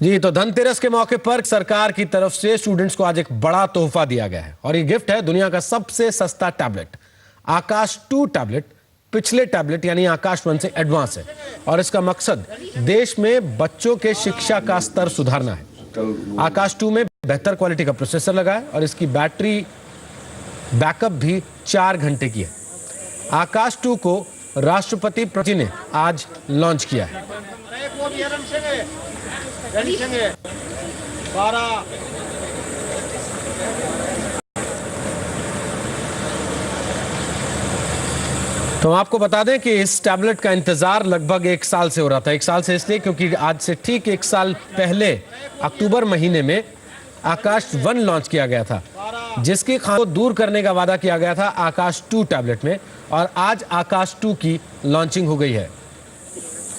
जी, तो धनतेरस के मौके पर सरकार की तरफ से स्टूडेंट्स को आज एक बड़ा तोहफा दिया गया है और ये गिफ्ट है दुनिया का सबसे सस्ता टैबलेट आकाश 2 टैबलेट। पिछले टैबलेट यानी आकाश 1 से एडवांस है और इसका मकसद देश में बच्चों के शिक्षा का स्तर सुधारना है। आकाश 2 में बेहतर क्वालिटी का प्रोसेसर लगा है और इसकी बैटरी बैकअप भी 4 घंटे की है। आकाश 2 को राष्ट्रपति प्रति ने आज लॉन्च किया है। तो आपको बता दें कि इस टैबलेट का इंतजार लगभग 1 साल से हो रहा था। 1 साल से इसलिए क्योंकि आज से ठीक 1 साल पहले अक्टूबर महीने में आकाश 1 लॉन्च किया गया था, जिसकी खामी को दूर करने का वादा किया गया था आकाश 2 टैबलेट में, और आज आकाश 2 की लॉन्चिंग हो गई है।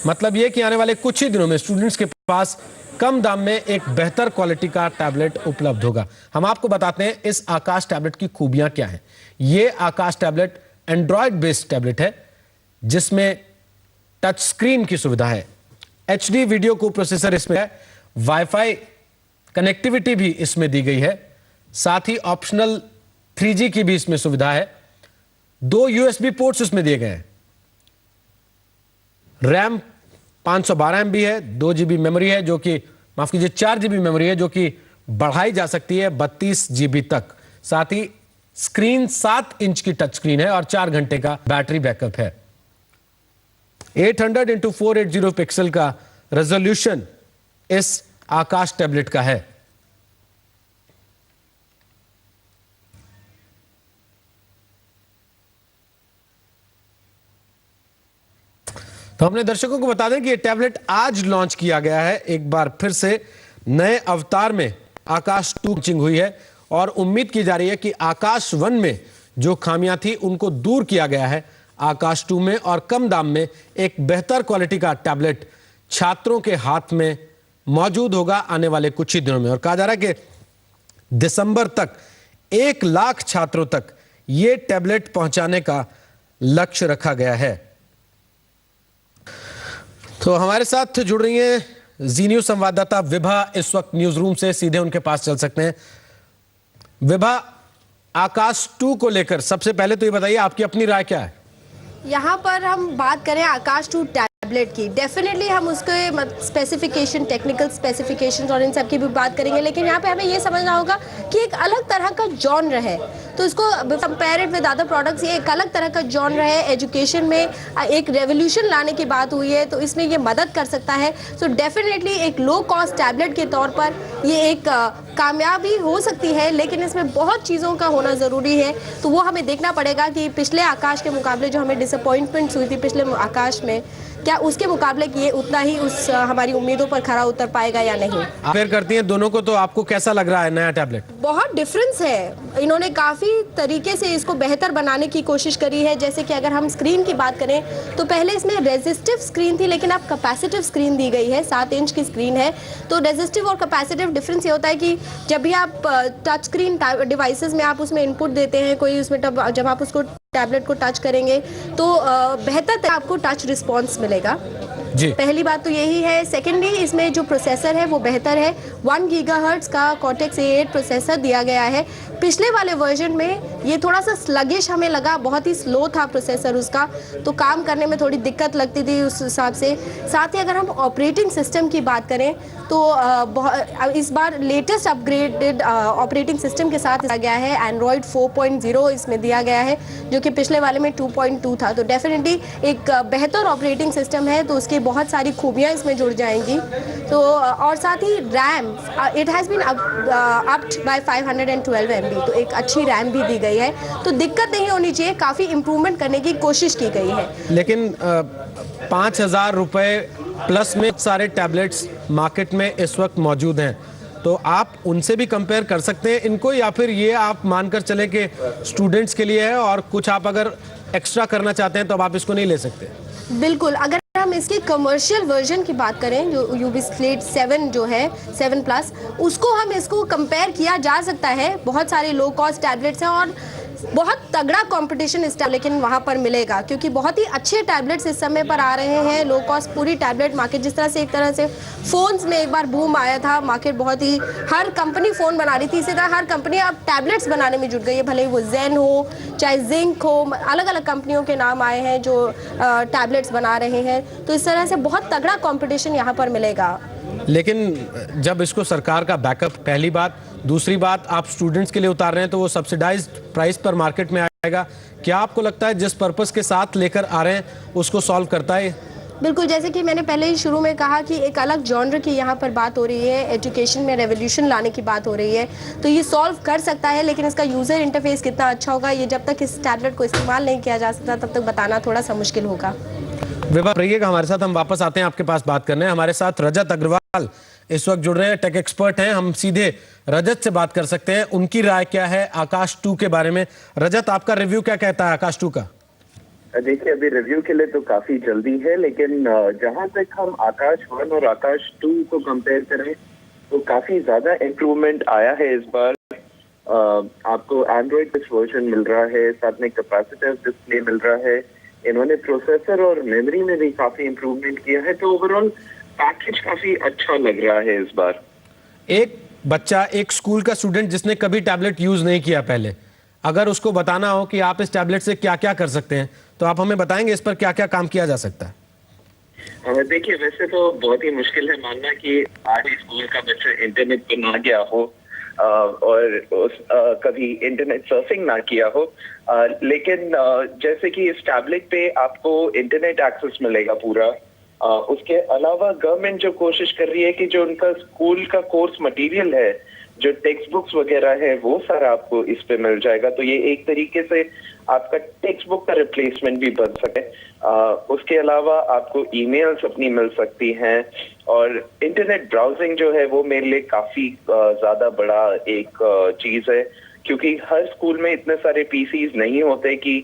मतलब ये कि आने वाले कुछ ही दिनों में स्टूडेंट्स के पास कम दाम में एक बेहतर क्वालिटी का टैबलेट उपलब्ध होगा। हम आपको बताते हैं इस आकाश टैबलेट की खूबियां क्या हैं। ये आकाश टैबलेट एंड्रॉयड बेस्ड टैबलेट है जिसमें टच स्क्रीन की सुविधा है, HD वीडियो को प्रोसेसर इसमें है, वाईफाई कनेक्टिविटी भी इसमें दी गई है, साथ ही ऑप्शनल 3G की भी इसमें सुविधा है। 2 USB पोर्ट्स इसमें दिए गए हैं। रैम 512 MB है, 2 GB मेमोरी है जो कि 4 GB मेमोरी है जो कि बढ़ाई जा सकती है 32 GB तक। साथ ही स्क्रीन 7 इंच की टच स्क्रीन है और 4 घंटे का बैटरी बैकअप है। 800x480 पिक्सल का रेजोल्यूशन इस आकाश टैबलेट का है। तो अपने दर्शकों को बता दें कि यह टैबलेट आज लॉन्च किया गया है। एक बार फिर से नए अवतार में आकाश 2 लॉन्चिंग हुई है और उम्मीद की जा रही है कि आकाश 1 में जो खामियां थी उनको दूर किया गया है आकाश 2 में, और कम दाम में एक बेहतर क्वालिटी का टैबलेट छात्रों के हाथ में मौजूद होगा आने वाले कुछ ही दिनों में। और कहा जा रहा है कि दिसंबर तक 1 लाख छात्रों तक यह टैबलेट पहुंचाने का लक्ष्य रखा गया है। तो हमारे साथ जुड़ रही हैं जी न्यूज संवाददाता विभा, इस वक्त न्यूज रूम से सीधे उनके पास चल सकते हैं। विभा, आकाश 2 को लेकर सबसे पहले तो ये बताइए आपकी अपनी राय क्या है? यहाँ पर हम बात करें आकाश 2 टैबलेट की, डेफिनेटली हम उसके स्पेसिफिकेशन, टेक्निकल स्पेसिफिकेशंस और इन सब की भी बात करेंगे, लेकिन यहाँ पे हमें ये समझना होगा कि एक अलग तरह का जॉनर है, तो इसको compare it with other products, ये एक अलग तरह का जॉनर है। एजुकेशन में एक रेवोल्यूशन लाने की बात हुई है तो इसमें ये मदद कर सकता है। सो डेफिनेटली एक लो कॉस्ट टैबलेट के तौर पर ये एक कामयाबी हो सकती है, लेकिन इसमें बहुत चीज़ों का होना ज़रूरी है, तो वो हमें देखना पड़ेगा कि पिछले आकाश के मुकाबले जो हमें डिसअपॉइंटमेंट्स हुई थी पिछले आकाश में, क्या उसके मुकाबले कि ये उतना ही उस हमारी उम्मीदों पर खरा उतर पाएगा या नहीं। कंपेयर करती हैं दोनों को, तो आपको कैसा लग रहा है नया टैबलेट? बहुत डिफरेंस है, इन्होंने काफ़ी तरीके से इसको बेहतर बनाने की कोशिश करी है। जैसे कि अगर हम स्क्रीन की बात करें तो पहले इसमें रेजिस्टिव स्क्रीन थी, लेकिन अब कैपेसिटिव स्क्रीन दी गई है, 7 इंच की स्क्रीन है। तो रेजिस्टिव और कैपेसिटिव डिफरेंस ये होता है कि जब भी आप टच स्क्रीन डिवाइसेस में आप उसमें इनपुट देते हैं कोई, उसमें जब आप उसको टैबलेट को टच करेंगे तो बेहतर आपको टच रिस्पॉन्स मिलेगा जी। पहली बात तो यही है। सेकेंडली, इसमें जो प्रोसेसर है वो बेहतर है, 1 गीगाहर्ट्ज़ का कॉर्टेक्स A8 प्रोसेसर दिया गया है। पिछले वाले वर्जन में ये थोड़ा सा स्लगिश हमें लगा, बहुत ही स्लो था प्रोसेसर उसका, तो काम करने में थोड़ी दिक्कत लगती थी उस हिसाब से। साथ ही अगर हम ऑपरेटिंग सिस्टम की बात करें तो इस बार लेटेस्ट अपग्रेडेड ऑपरेटिंग सिस्टम के साथ दिया गया है, एंड्रॉयड 4.0 इसमें दिया गया है, जो कि पिछले वाले में 2.2 था। तो डेफिनेटली एक बेहतर ऑपरेटिंग सिस्टम है, तो उसकी बहुत सारी खूबियाँ इसमें जुड़ जाएंगी। तो और साथ ही RAM, it has been upped by 512 MB, तो एक अच्छी रैम भी दी गई है, तो दिक्कत नहीं होनी चाहिए, काफ़ी इम्प्रूवमेंट करने की कोशिश की गई है। लेकिन 5,000 रुपये प्लस में सारे टैबलेट्स मार्केट में इस वक्त मौजूद हैं, तो आप उनसे भी कंपेयर कर सकते हैं इनको, या फिर ये आप मानकर चले कि स्टूडेंट्स के लिए है और कुछ आप अगर एक्स्ट्रा करना चाहते हैं तो आप इसको नहीं ले सकते? बिल्कुल, अगर हम इसके कमर्शियल वर्जन की बात करें जो यूबी स्लेट 7 जो है 7 प्लस, उसको हम इसको कंपेयर किया जा सकता है। बहुत सारे लो कॉस्ट टैबलेट्स हैं और बहुत तगड़ा कंपटीशन इस टाइम लेकिन वहाँ पर मिलेगा, क्योंकि बहुत ही अच्छे टैबलेट्स इस समय पर आ रहे हैं। लो कॉस्ट पूरी टैबलेट मार्केट, जिस तरह से एक तरह से फ़ोन्स में एक बार बूम आया था, मार्केट बहुत ही, हर कंपनी फ़ोन बना रही थी, इसी तरह हर कंपनी अब टैबलेट्स बनाने में जुट गई है। भले ही वो जेन हो चाहे जिंक हो, अलग अलग कंपनियों के नाम आए हैं जो टैबलेट्स बना रहे हैं। तो इस तरह से बहुत तगड़ा कॉम्पिटिशन यहाँ पर मिलेगा। लेकिन जब इसको सरकार का बैकअप, पहली बात, दूसरी बात आप स्टूडेंट्स के लिए उतार रहे हैं तो वो सब्सिडाइज्ड प्राइस पर मार्केट में आएगा। क्या आपको लगता है जिस पर्पस के साथ लेकर आ रहे हैं उसको सॉल्व करता है? बिल्कुल, जैसे कि मैंने पहले ही शुरू में कहा कि एक अलग जॉनर की यहाँ पर बात हो रही है, एजुकेशन में रेवोल्यूशन लाने की बात हो रही है, तो ये सॉल्व कर सकता है। लेकिन इसका यूज़र इंटरफेस कितना अच्छा होगा, ये जब तक इस टैबलेट को इस्तेमाल नहीं किया जा सकता तब तक बताना थोड़ा सा मुश्किल होगा। विभा रहिएगा हमारे साथ, हम वापस आते हैं आपके पास बात करने। हमारे साथ रजत अग्रवाल इस वक्त जुड़ रहे हैं, टेक एक्सपर्ट हैं। हम सीधे रजत से बात कर सकते हैं, उनकी राय क्या है आकाश 2 के बारे में। रजत, आपका रिव्यू क्या कहता है आकाश 2 का? देखिए, अभी रिव्यू के लिए तो काफी जल्दी है, लेकिन जहां तक हम आकाश 1 और आकाश 2 को कंपेयर करें तो काफी ज्यादा इम्प्रूवमेंट आया है इस बार। आपको एंड्रॉइड कुछ वर्जन मिल रहा है, साथ में कैपेसिटिव डिस्प्ले मिल रहा है। इन्होंने प्रोसेसर और मेमोरी में भी काफी इम्प्रूवमेंट किया है, तो ओवरऑल पैकेज काफी अच्छा लग रहा है इस बार। एक बच्चा, एक स्कूल का स्टूडेंट जिसने कभी टैबलेट यूज नहीं किया पहले, अगर उसको बताना हो कि आप इस टैबलेट से क्या क्या कर सकते हैं, तो आप हमें बताएंगे इस पर क्या क्या काम किया जा सकता है? देखिए, वैसे तो बहुत ही मुश्किल है मानना कि आज स्कूल का बच्चा इंटरनेट पे ना गया हो और कभी इंटरनेट सर्फिंग ना किया हो, लेकिन जैसे कि इस टैबलेट पे आपको इंटरनेट एक्सेस मिलेगा पूरा। उसके अलावा गवर्नमेंट जो कोशिश कर रही है कि जो उनका स्कूल का कोर्स मटेरियल है, जो टेक्स्ट बुक्स वगैरह है, वो सारा आपको इस पे मिल जाएगा। तो ये एक तरीके से आपका टेक्स्ट बुक का रिप्लेसमेंट भी बन सके। उसके अलावा आपको ईमेल्स अपनी मिल सकती हैं, और इंटरनेट ब्राउजिंग जो है वो मेरे लिए काफी ज्यादा बड़ा एक चीज है, क्योंकि हर स्कूल में इतने सारे पीसीज नहीं होते कि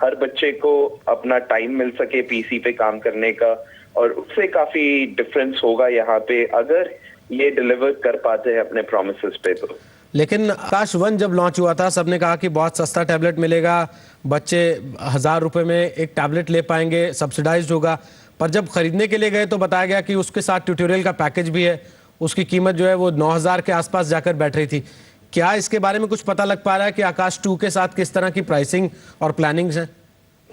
हर बच्चे को अपना टाइम मिल सके पीसी पे काम करने का, और उससे काफी डिफरेंस होगा यहाँ पे अगर ये डिलीवर कर पाते हैं अपने प्रोमिसेस पे। तो लेकिन आकाश 1 जब लॉन्च हुआ था, सबने कहा कि बहुत सस्ता टैबलेट मिलेगा, बच्चे 1000 रुपए में एक टैबलेट ले पाएंगे, सब्सिडाइज्ड होगा। पर जब खरीदने के लिए गए तो बताया गया कि उसके साथ ट्यूटोरियल का पैकेज भी है, उसकी कीमत जो है वो 9000 के आसपास जाकर बैठ रही थी। क्या इसके बारे में कुछ पता लग पा रहा है कि आकाश 2 के साथ किस तरह की प्राइसिंग और प्लानिंग्स हैं?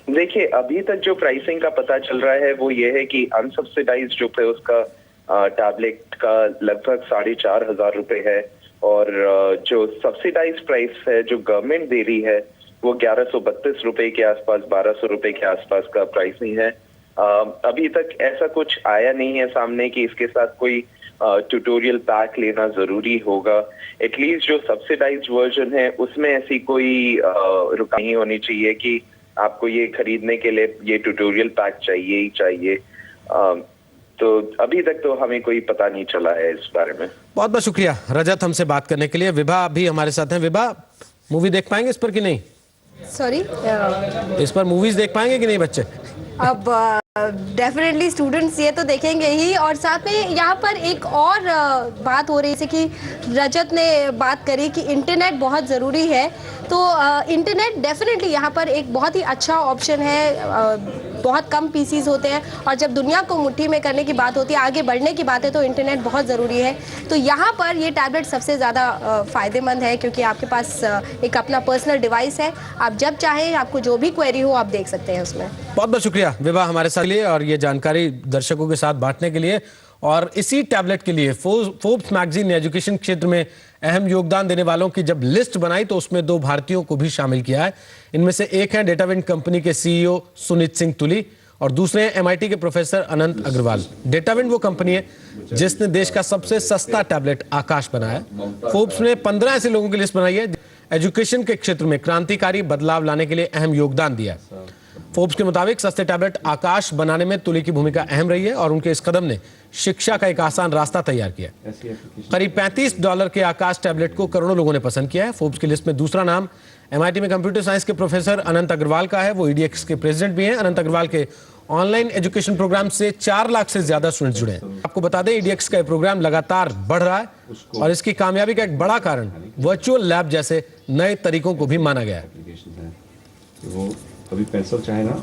देखिए, अभी तक जो प्राइसिंग का पता चल रहा है वो ये है कि अनसब्सिडाइज्ड जो है उसका टैबलेट का लगभग 4500 रुपए है, और जो सब्सिडाइज्ड प्राइस है जो गवर्नमेंट दे रही है वो 1132 रुपए के आसपास, 1200 रुपए के आसपास का प्राइसिंग है। अभी तक ऐसा कुछ आया नहीं है सामने कि इसके साथ कोई ट्यूटोरियल पैक लेना जरूरी होगा। एटलीस्ट जो सब्सिडाइज्ड वर्जन है उसमें ऐसी कोई रुकावट नहीं होनी चाहिए कि आपको ये खरीदने के लिए ये ट्यूटोरियल पैक चाहिए ही चाहिए। तो अभी तक तो हमें कोई पता नहीं चला है इस बारे में। बहुत बहुत शुक्रिया रजत हमसे बात करने के लिए। विभा भी हमारे साथ हैं। विभा, मूवी देख पाएंगे इस पर कि नहीं? सॉरी, इस पर मूवीज देख पाएंगे कि नहीं बच्चे? अब डेफिनेटली स्टूडेंट्स ये तो देखेंगे ही, और साथ में यहाँ पर एक और बात हो रही है कि रजत ने बात करी कि इंटरनेट बहुत ज़रूरी है। तो इंटरनेट डेफिनेटली यहाँ पर एक बहुत ही अच्छा ऑप्शन है। बहुत कम पीसीज होते हैं, और जब दुनिया को मुट्ठी में करने की बात होती है, आगे बढ़ने की बात है, तो इंटरनेट बहुत ज़रूरी है। तो यहाँ पर ये टैबलेट सबसे ज़्यादा फ़ायदेमंद है, क्योंकि आपके पास एक अपना पर्सनल डिवाइस है। आप जब चाहें, आपको जो भी क्वेरी हो आप देख सकते हैं उसमें। बहुत बहुत शुक्रिया विभा हमारे साथ लिए और ये जानकारी दर्शकों के साथ बांटने के लिए। और इसी टैबलेट के लिए फोर्ब्स मैगजीन ने एजुकेशन क्षेत्र में अहम योगदान देने वालों की जब लिस्ट बनाई तो उसमें 2 भारतीयों को भी शामिल किया है। इनमें से एक है डेटाविंड कंपनी के सीईओ सुनीत सिंह तुली, और दूसरे हैं एमआईटी के प्रोफेसर अनंत अग्रवाल। डेटाविंड वो कंपनी है जिसने देश का सबसे सस्ता टैबलेट आकाश बनाया। फोर्ब्स ने 15 ऐसे लोगों की लिस्ट बनाई है एजुकेशन के क्षेत्र में क्रांतिकारी बदलाव लाने के लिए अहम योगदान दिया है। फोर्ब्स के मुताबिक सस्ते टैबलेट आकाश बनाने में तुली की भूमिका अहम रही है, और उनके इस कदम ने शिक्षा का एक आसान रास्ता तैयार किया। करीब $35 के आकाश टैबलेट को करोड़ों लोगों ने पसंद किया है। फोर्ब्स की लिस्ट में दूसरा नाम एमआईटी में कंप्यूटर साइंस के प्रोफेसर अनंत अग्रवाल का है। वो ईडीएक्स के प्रेसिडेंट भी हैं। अनंत अग्रवाल के ऑनलाइन एजुकेशन प्रोग्राम से 4 लाख से ज्यादा स्टूडेंट्स जुड़े हैं। आपको बता दें EDX का ये प्रोग्राम लगातार बढ़ रहा है और इसकी कामयाबी का एक बड़ा कारण वर्चुअल लैब जैसे नए तरीकों को भी माना गया है। एप्लीकेशन है कि वो कभी पेंसिल चाहे ना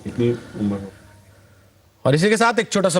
इतनी उम्र हो। और इसी के साथ एक छोटा सा